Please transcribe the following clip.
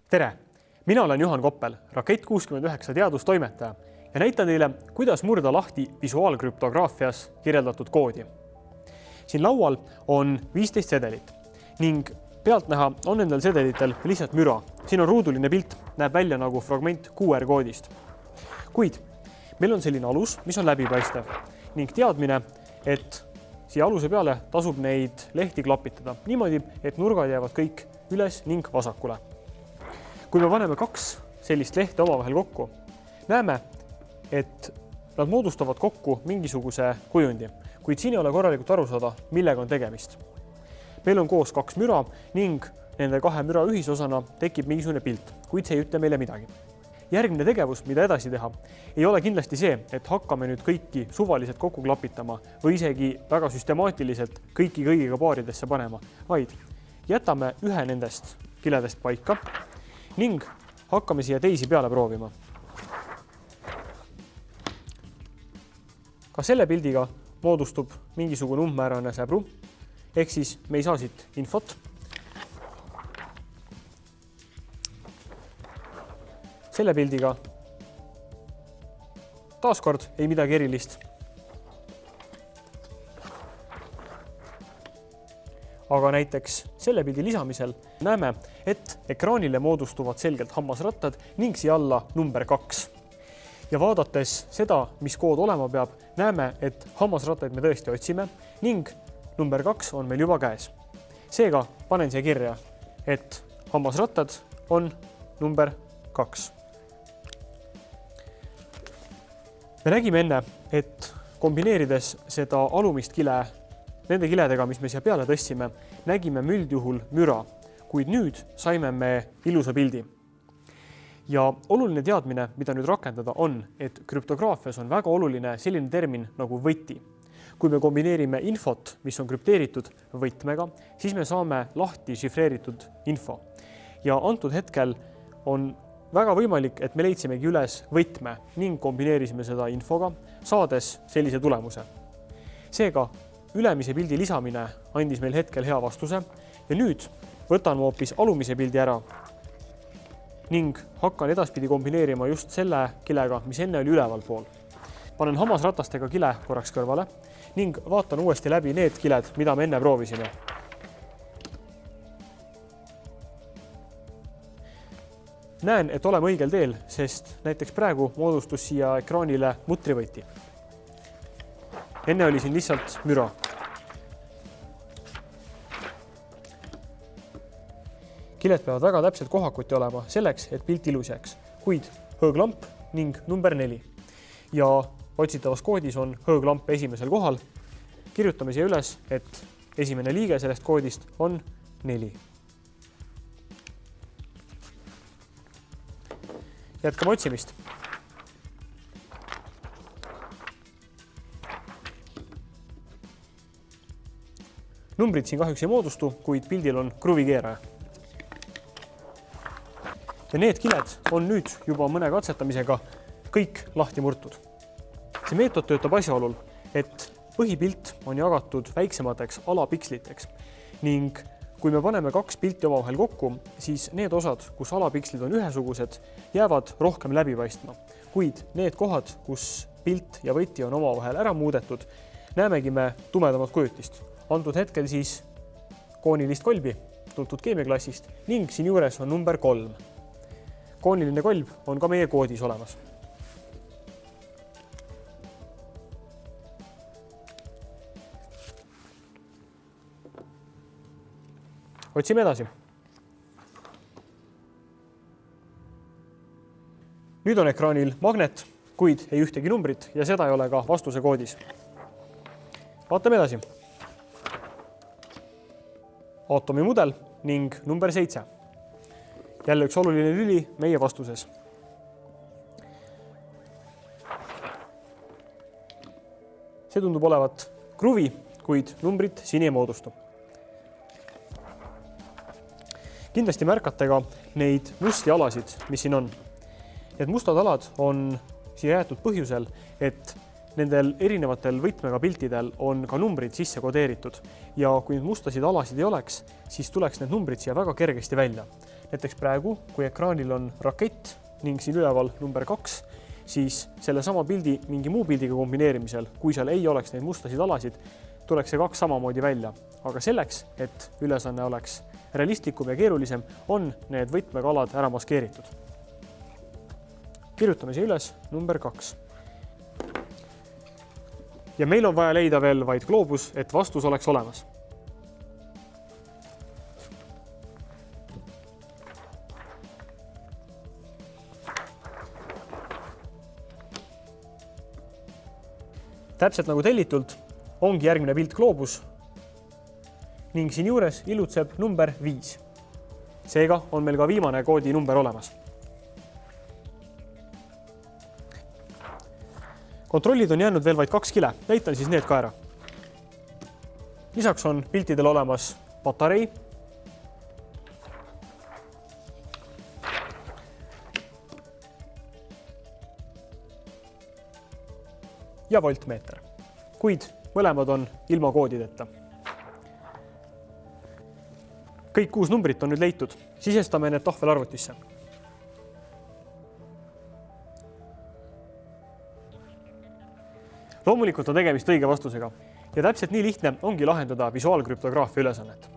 Tere! Mina olen Juhan Koppel, Rakett69 teadustoimetaja ja näitan teile, kuidas murda lahti visuaalkrüptograafias kirjeldatud koodi. Siin laual on 15 sedelit ning pealtnäha on nendel sedelitel lihtsalt müra. Siin on ruuduline pilt, näeb välja nagu fragment QR-koodist. Kuid meil on selline alus, mis on läbipaistev ning teadmine, et siia aluse peale tasub neid lehti klapitada niimoodi, et nurgad jäävad kõik üles ning vasakule. Kui me paneme kaks sellist lehte omavahel kokku, näeme, et nad moodustavad kokku mingisuguse kujundi, kuid siin ei ole korralikult aru saada, millega on tegemist. Meil on koos kaks müra ning nende kahe müra ühisosana tekib mingisugune pilt, kuid see ei ütle meile midagi. Järgmine tegevus, mida edasi teha, ei ole kindlasti see, et hakkame nüüd kõiki suvaliselt kokku klapitama või isegi väga süstemaatiliselt kõiki kõigiga paaridesse panema, vaid jätame ühe nendest kiledest paika ning hakkame siia teisi peale proovima. Ka selle pildiga moodustub mingisugune umbmäärane säbru, ehk siis me ei saa siit infot. Selle pildiga taaskord ei midagi erilist. Aga näiteks selle pildi lisamisel näeme, et ekraanile moodustuvad selgelt hammasrattad ning siia alla number 2. Ja vaadates seda, mis kood olema peab, näeme, et hammasrattaid me tõesti otsime ning number 2 on meil juba käes. Seega panen siia kirja, et hammasrattad on number 2. Me nägime enne, et kombineerides seda alumist kile nende kiledega, mis me siia peale tõstsime, nägime üldjuhul müra, kuid nüüd saime me ilusa pildi. Ja oluline teadmine, mida nüüd rakendada on, et krüptograafias on väga oluline selline termin nagu võti. Kui me kombineerime infot, mis on krüpteeritud võtmega, siis me saame lahti šifreeritud info. Ja antud hetkel on väga võimalik, et me leidsimegi üles võtme ning kombineerisime seda infoga, saades sellise tulemuse. Seega, ülemise pildi lisamine andis meil hetkel hea vastuse ja nüüd võtan ma hoopis alumise pildi ära ning hakkan edaspidi kombineerima just selle kilega, mis enne oli üleval pool. Panen hammasratastega kile korraks kõrvale ning vaatan uuesti läbi need kiled, mida me enne proovisime. Näen, et oleme õigel teel, sest näiteks praegu moodustus siia ekraanile mutrivõti. Enne oli siin lihtsalt müra. Kiled peavad väga täpselt kohakuti olema selleks, et pilt ilus jääks, kuid hõõglamp ning number 4. Ja otsitavas koodis on hõõglamp esimesel kohal. Kirjutame siia üles, et esimene liige sellest koodist on 4. Jätkame otsimist. Numbrid siin kahjuks ei moodustu, kuid pildil on kruvikeeraja. Ja need kiled on nüüd juba mõne katsetamisega kõik lahti murtud. See meetod töötab asjaolul, et põhipilt on jagatud väiksemateks alapiksliteks ning kui me paneme kaks pilti omavahel kokku, siis need osad, kus alapikslid on ühesugused, jäävad rohkem läbipaistma. Kuid need kohad, kus pilt ja võti on omavahel ära muudetud, näemegi me tumedamat kujutist. Antud hetkel siis koonilist kolbi, tuntud keemiaklassist, ning siin juures on number 3. Kooniline kolb on ka meie koodis olemas. Otsime edasi. Nüüd on ekraanil magnet, kuid ei ühtegi numbrit ja seda ei ole ka vastuse koodis. Vaatame edasi. Aatomi mudel ning number 7. Jälle üks oluline lüli meie vastuses. See tundub olevat kruvi, kuid numbrit siin ei moodustu. Kindlasti märkate ka neid musti alasid, mis siin on. Need mustad alad on siia jäetud põhjusel, et nendel erinevatel võtmega piltidel on ka numbrid sisse kodeeritud ja kui need mustasid alasid ei oleks, siis tuleks need numbrid siia väga kergesti välja. näiteks praegu, kui ekraanil on rakett ning siin üleval number 2, siis selle sama pildi mingi muu pildiga kombineerimisel, kui seal ei oleks neid mustasid alasid, tuleks see 2 samamoodi välja. Aga selleks, et ülesanne oleks realistlikum ja keerulisem, on need võtmega alad ära maskeeritud. Kirjutame siia üles number 2. Ja meil on vaja leida veel vaid gloobus, et vastus oleks olemas. Täpselt nagu tellitult ongi järgmine pilt gloobus ning siin juures ilutseb number 5. Seega on meil ka viimane koodi number olemas. Kontrollid on jäänud veel vaid 2 kile, näitan siis need ka ära. Lisaks on piltidel olemas patarei, ja voltmeeter, kuid mõlemad on ilma koodideta. Kõik 6 numbrit on nüüd leitud, sisestame need tahvelarvutisse. Loomulikult on tegemist õige vastusega ja täpselt nii lihtne ongi lahendada visuaalkrüptograafia ülesannet.